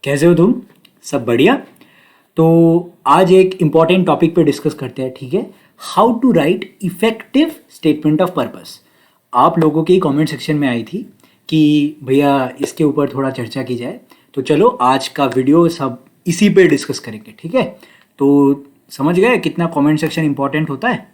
कैसे हो तुम? सब बढ़िया। तो आज एक इम्पॉर्टेंट टॉपिक पे डिस्कस करते हैं, ठीक है? How to write effective statement of purpose. आप लोगों के कमेंट सेक्शन में आई थी कि भैया इसके ऊपर थोड़ा चर्चा की जाए, तो चलो आज का वीडियो सब इसी पे डिस्कस करेंगे, ठीक है? तो समझ गए कितना कमेंट सेक्शन इंपॉर्टेंट होता है।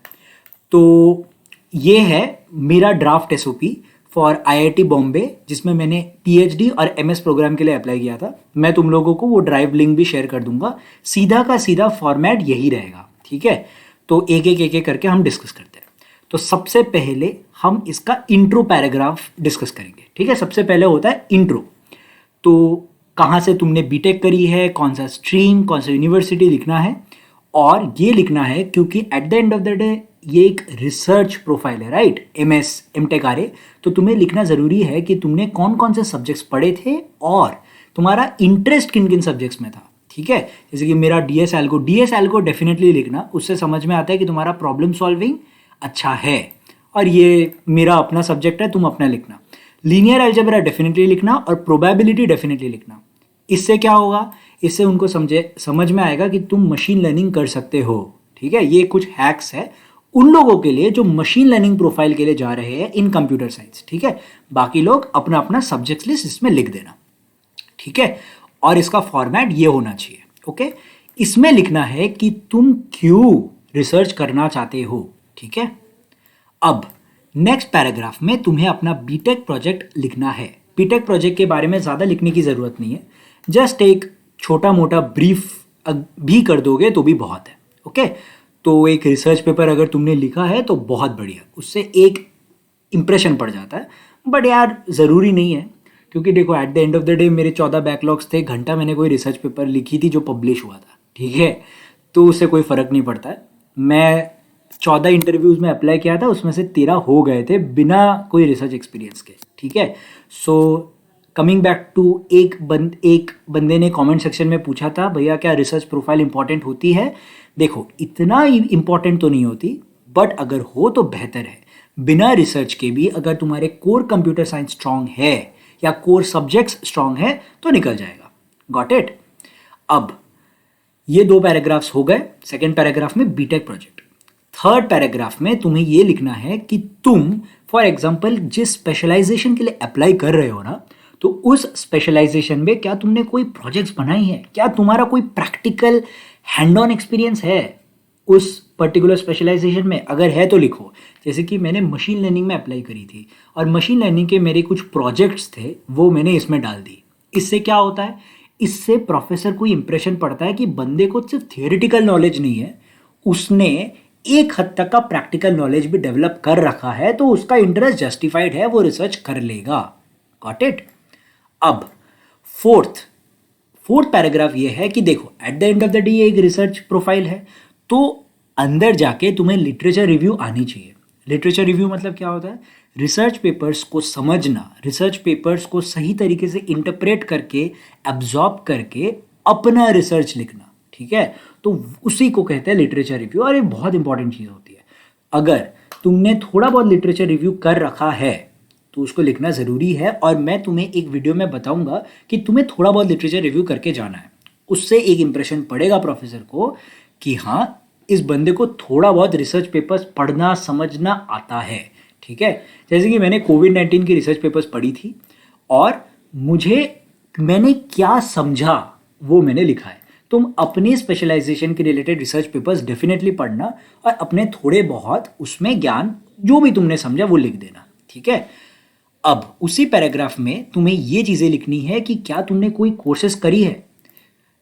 तो ये है मेरा draft SOP for IIT Bombay, जिसमें मैंने पीएचडी और एमएस प्रोग्राम के लिए अप्लाई किया था। मैं तुम लोगों को वो ड्राइव लिंक भी शेयर कर दूंगा। सीधा का सीधा फॉर्मेट यही रहेगा, ठीक है? तो एक एक करके हम डिस्कस करते हैं। तो सबसे पहले हम इसका इंट्रो पैराग्राफ डिस्कस करेंगे, ठीक है? सबसे पहले होता है इंट्रो। तो कहाँ से तुमने बीटेक करी है, कौन सा स्ट्रीम, कौन सा यूनिवर्सिटी लिखना है। और ये लिखना है क्योंकि at the end of the day ये एक रिसर्च प्रोफाइल है, राइट? एमएस एमटेक आर, तो तुम्हें लिखना ज़रूरी है कि तुमने कौन कौन से सब्जेक्ट्स पढ़े थे और तुम्हारा इंटरेस्ट किन किन सब्जेक्ट्स में था, ठीक है? जैसे कि मेरा डीएसएल को डेफिनेटली लिखना, उससे समझ में आता है कि तुम्हारा प्रॉब्लम सॉल्विंग अच्छा है। और ये मेरा अपना सब्जेक्ट है, तुम अपना लिखना। लीनियर अलजेब्रा डेफिनेटली लिखना और प्रोबेबिलिटी डेफिनेटली लिखना। इससे क्या होगा? इससे उनको समझ में आएगा कि तुम मशीन लर्निंग कर सकते हो, ठीक है? ये कुछ हैक्स है उन लोगों के लिए जो मशीन लर्निंग प्रोफाइल के लिए जा रहे हैं इन कंप्यूटर साइंस, ठीक है? बाकी लोग अपना अपना सब्जेक्ट लिस्ट इसमें लिख देना, ठीक है? और इसका फॉर्मेट ये होना चाहिए, ओके? इसमें लिखना है कि तुम क्यों रिसर्च करना चाहते हो, ठीक है? अब नेक्स्ट पैराग्राफ में तुम्हें अपना बीटेक प्रोजेक्ट लिखना है। बीटेक प्रोजेक्ट के बारे में ज़्यादा लिखने की ज़रूरत नहीं है, जस्ट एक छोटा मोटा ब्रीफ भी कर दोगे तो भी बहुत है, ओके? तो एक रिसर्च पेपर अगर तुमने लिखा है तो बहुत बढ़िया, उससे एक इम्प्रेशन पड़ जाता है। बट यार ज़रूरी नहीं है, क्योंकि देखो at the end of the day मेरे 14 बैकलॉग्स थे, घंटा मैंने कोई रिसर्च पेपर लिखी थी जो पब्लिश हुआ था, ठीक है? तो उससे कोई फ़र्क नहीं पड़ता है। मैं 14 इंटरव्यूज़ में अप्लाई किया था, उसमें से 13 हो गए थे बिना कोई रिसर्च एक्सपीरियंस के, ठीक है? सो कमिंग बैक टू एक बंदे ने कमेंट सेक्शन में पूछा था, भैया क्या रिसर्च प्रोफाइल इंपॉर्टेंट होती है? देखो इतना इंपॉर्टेंट तो नहीं होती, बट अगर हो तो बेहतर है। बिना रिसर्च के भी अगर तुम्हारे कोर कंप्यूटर साइंस स्ट्रांग है या कोर सब्जेक्ट्स स्ट्रांग है तो निकल जाएगा। Got it? अब ये दो पैराग्राफ्स हो गए सेकेंड पैराग्राफ में बीटेक प्रोजेक्ट। थर्ड पैराग्राफ में तुम्हें ये लिखना है कि तुम फॉर एग्जाम्पल जिस स्पेशलाइजेशन के लिए अप्लाई कर रहे हो ना, तो उस स्पेशलाइजेशन में क्या तुमने कोई प्रोजेक्ट्स बनाई है, क्या तुम्हारा कोई प्रैक्टिकल हैंड ऑन एक्सपीरियंस है उस पर्टिकुलर स्पेशलाइजेशन में। अगर है तो लिखो। जैसे कि मैंने मशीन लर्निंग में अप्लाई करी थी और मशीन लर्निंग के मेरे कुछ प्रोजेक्ट्स थे, वो मैंने इसमें डाल दी। इससे क्या होता है? इससे प्रोफेसर को इंप्रेशन पड़ता है कि बंदे को सिर्फ थियोरिटिकल नॉलेज नहीं है, उसने एक हद तक का प्रैक्टिकल नॉलेज भी डेवलप कर रखा है, तो उसका इंटरेस्ट जस्टिफाइड है, वो रिसर्च कर लेगा। Got it? अब फोर्थ पैराग्राफ ये है कि देखो at the end of the day एक रिसर्च प्रोफाइल है, तो अंदर जाके तुम्हें लिटरेचर रिव्यू आनी चाहिए। लिटरेचर रिव्यू मतलब क्या होता है? रिसर्च पेपर्स को समझना, रिसर्च पेपर्स को सही तरीके से इंटरप्रेट करके एब्जॉर्ब करके अपना रिसर्च लिखना, ठीक है? तो उसी को कहते हैं लिटरेचर रिव्यू, और ये बहुत इंपॉर्टेंट चीज़ होती है। अगर तुमने थोड़ा बहुत लिटरेचर रिव्यू कर रखा है तो उसको लिखना ज़रूरी है, और मैं तुम्हें एक वीडियो में बताऊंगा कि तुम्हें थोड़ा बहुत लिटरेचर रिव्यू करके जाना है। उससे एक इंप्रेशन पड़ेगा प्रोफेसर को कि हाँ इस बंदे को थोड़ा बहुत रिसर्च पेपर्स पढ़ना समझना आता है, ठीक है? जैसे कि मैंने कोविड-19 की रिसर्च पेपर्स पढ़ी थी और मैंने क्या समझा वो मैंने लिखा है। तुम अपनी स्पेशलाइजेशन के रिलेटेड रिसर्च पेपर्स डेफिनेटली पढ़ना और अपने थोड़े बहुत उसमें ज्ञान जो भी तुमने समझा वो लिख देना, ठीक है? अब उसी पैराग्राफ में तुम्हें ये चीज़ें लिखनी है कि क्या तुमने कोई कोर्सेज करी है।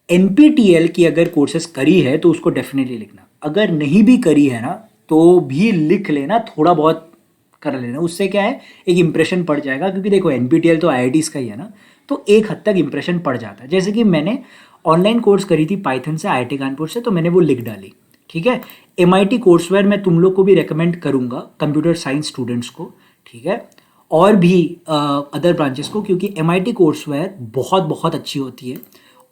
एनपीटीएल की अगर कोर्सेज करी है तो उसको डेफिनेटली लिखना। अगर नहीं भी करी है ना तो भी लिख लेना, थोड़ा बहुत कर लेना। उससे क्या है, एक इंप्रेशन पड़ जाएगा, क्योंकि देखो एनपीटीएल तो आईआईटीज का ही है ना, तो एक हद तक इंप्रेशन पड़ जाता है। जैसे कि मैंने ऑनलाइन कोर्स करी थी पाइथन से आईआईटी कानपुर से, तो मैंने वो लिख डाली, ठीक है? एमआईटी कोर्सवेयर मैं तुम लोग को भी रेकमेंड करूँगा, कंप्यूटर साइंस स्टूडेंट्स को, ठीक है? और भी अदर ब्रांचेस को, क्योंकि एमआईटी कोर्सवेयर बहुत बहुत अच्छी होती है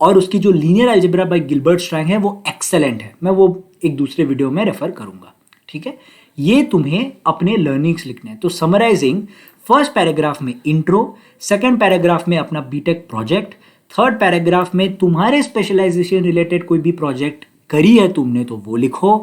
और उसकी जो linear algebra by Gilbert Strang है वो एक्सेलेंट है। मैं वो एक दूसरे वीडियो में रेफर करूँगा, ठीक है? ये तुम्हें अपने लर्निंग्स लिखने हैं। तो समराइजिंग, फर्स्ट पैराग्राफ में इंट्रो, सेकंड पैराग्राफ में अपना बीटेक प्रोजेक्ट, थर्ड पैराग्राफ में तुम्हारे स्पेशलाइजेशन रिलेटेड कोई भी प्रोजेक्ट करी है तुमने तो वो लिखो।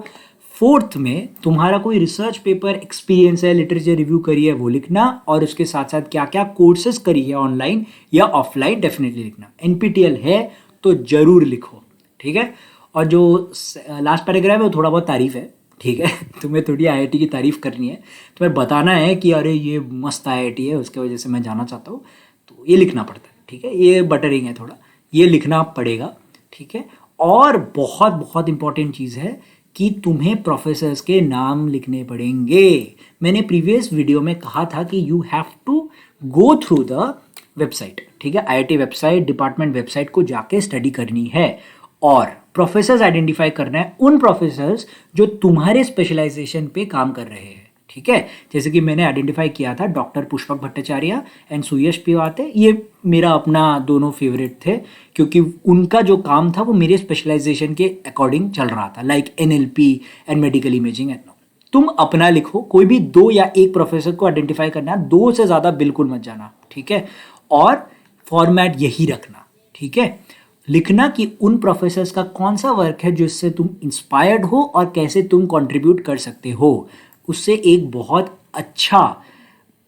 फोर्थ में तुम्हारा कोई रिसर्च पेपर एक्सपीरियंस है, लिटरेचर रिव्यू करी है वो लिखना, और उसके साथ साथ क्या क्या कोर्सेज करी है ऑनलाइन या ऑफलाइन डेफिनेटली लिखना। एनपीटीएल है तो जरूर लिखो, ठीक है। और जो लास्ट पैराग्राफ है वो थोड़ा बहुत तारीफ है, ठीक है। तुम्हें थोड़ी आईआईटी की तारीफ करनी है, तुम्हें बताना है कि अरे ये मस्त आईआईटी है, उसके वजह से मैं जाना चाहता हूँ, तो ये लिखना पड़ता है, ठीक है। ये बटरिंग है थोड़ा, ये लिखना पड़ेगा, ठीक है। और बहुत बहुत इंपॉर्टेंट चीज़ है कि तुम्हें प्रोफेसर्स के नाम लिखने पड़ेंगे। मैंने प्रीवियस वीडियो में कहा था कि you have to go through the website, ठीक है। आईआईटी वेबसाइट, डिपार्टमेंट वेबसाइट को जाके स्टडी करनी है और प्रोफेसर्स आइडेंटिफाई करना है, उन प्रोफेसर्स जो तुम्हारे स्पेशलाइजेशन पे काम कर रहे हैं, ठीक है। जैसे कि मैंने आइडेंटिफाई किया था डॉक्टर पुष्पक भट्टाचार्य एंड सुयश पिवाते, ये मेरा अपना दोनों फेवरेट थे क्योंकि उनका जो काम था वो मेरे स्पेशलाइजेशन के अकॉर्डिंग चल रहा था, like NLP and medical imaging and. तुम अपना लिखो, कोई भी 2 या 1 प्रोफेसर को आइडेंटिफाई करना, 2 से ज़्यादा बिल्कुल मत जाना, ठीक है। और फॉर्मेट यही रखना, ठीक है। लिखना कि उन प्रोफेसर्स का कौन सा वर्क है जिससे तुम इंस्पायर्ड हो और कैसे तुम कंट्रीब्यूट कर सकते हो, उससे एक बहुत अच्छा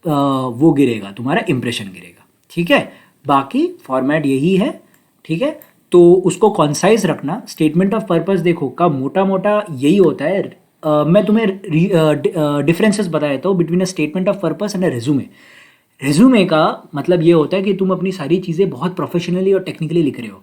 वो गिरेगा, तुम्हारा इंप्रेशन गिरेगा, ठीक है। बाकी फॉर्मेट यही है, ठीक है। तो उसको कॉन्साइज रखना। स्टेटमेंट ऑफ पर्पस देखो का मोटा मोटा यही होता है। मैं तुम्हें डिफरेंसेस बता देता हूँ between a statement of purpose and a resume. Resume का मतलब ये होता है कि तुम अपनी सारी चीज़ें बहुत प्रोफेशनली और टेक्निकली लिख रहे हो।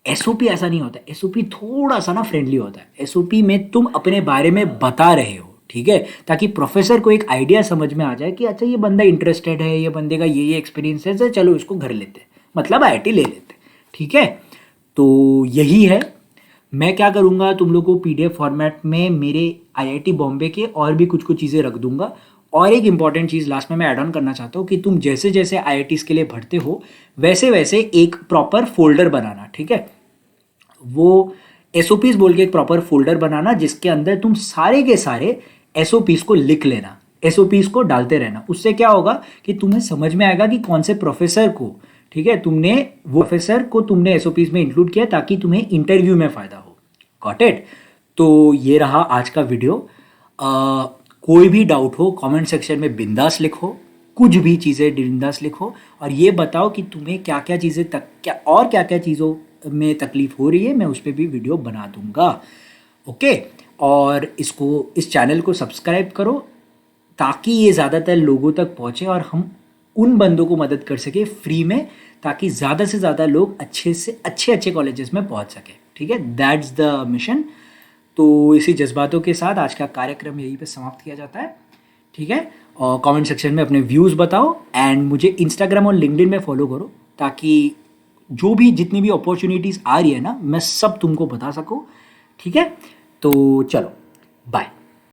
एसओपी ऐसा नहीं होता। एसओपी थोड़ा सा ना फ्रेंडली होता है। एसओपी में तुम अपने बारे में बता रहे हो, ठीक है, ताकि प्रोफेसर को एक आइडिया समझ में आ जाए कि अच्छा ये बंदा इंटरेस्टेड है, ये बंदे का ये एक्सपीरियंस है, चलो इसको घर लेते हैं, मतलब आईआईटी ले लेते हैं, ठीक है। तो यही है। मैं क्या करूँगा, तुम लोग को पीडीएफ फॉर्मेट में मेरे आईआईटी बॉम्बे के और भी कुछ कुछ चीज़ें रख दूंगा। और एक इंपॉर्टेंट चीज़ लास्ट में मैं ऐड ऑन करना चाहता हूँ कि तुम जैसे जैसे आईआईटीज़ के लिए भरते हो वैसे वैसे एक प्रॉपर फोल्डर बनाना, ठीक है। वो एसओपीज बोल के एक प्रॉपर फोल्डर बनाना जिसके अंदर तुम सारे के सारे एसओपीज को लिख लेना, एसओपीज को डालते रहना। उससे क्या होगा कि तुम्हें समझ में आएगा कि कौन से प्रोफेसर को, ठीक है, तुमने वो प्रोफेसर को तुमने एसओपीज में इंक्लूड किया ताकि तुम्हें इंटरव्यू में फ़ायदा हो। Got it. तो ये रहा आज का वीडियो। कोई भी डाउट हो कमेंट सेक्शन में बिंदास लिखो, कुछ भी चीज़ें बिंदास लिखो और ये बताओ कि तुम्हें क्या क्या चीज़ें क्या क्या चीज़ों में तकलीफ हो रही है। मैं उस पर भी वीडियो बना दूंगा, ओके। और इस चैनल को सब्सक्राइब करो ताकि ये ज़्यादातर लोगों तक पहुँचे और हम उन बंदों को मदद कर सके फ्री में, ताकि ज़्यादा से ज़्यादा लोग अच्छे से अच्छे कॉलेजेस में पहुँच सके, ठीक है। That's the mission. तो इसी जज्बातों के साथ आज का कार्यक्रम यहीं पे समाप्त किया जाता है, ठीक है। और कमेंट सेक्शन में अपने व्यूज़ बताओ एंड मुझे इंस्टाग्राम और लिंक्डइन में फॉलो करो ताकि जो भी जितनी भी अपॉर्चुनिटीज़ आ रही है ना मैं सब तुमको बता सकूँ, ठीक है। तो चलो बाय।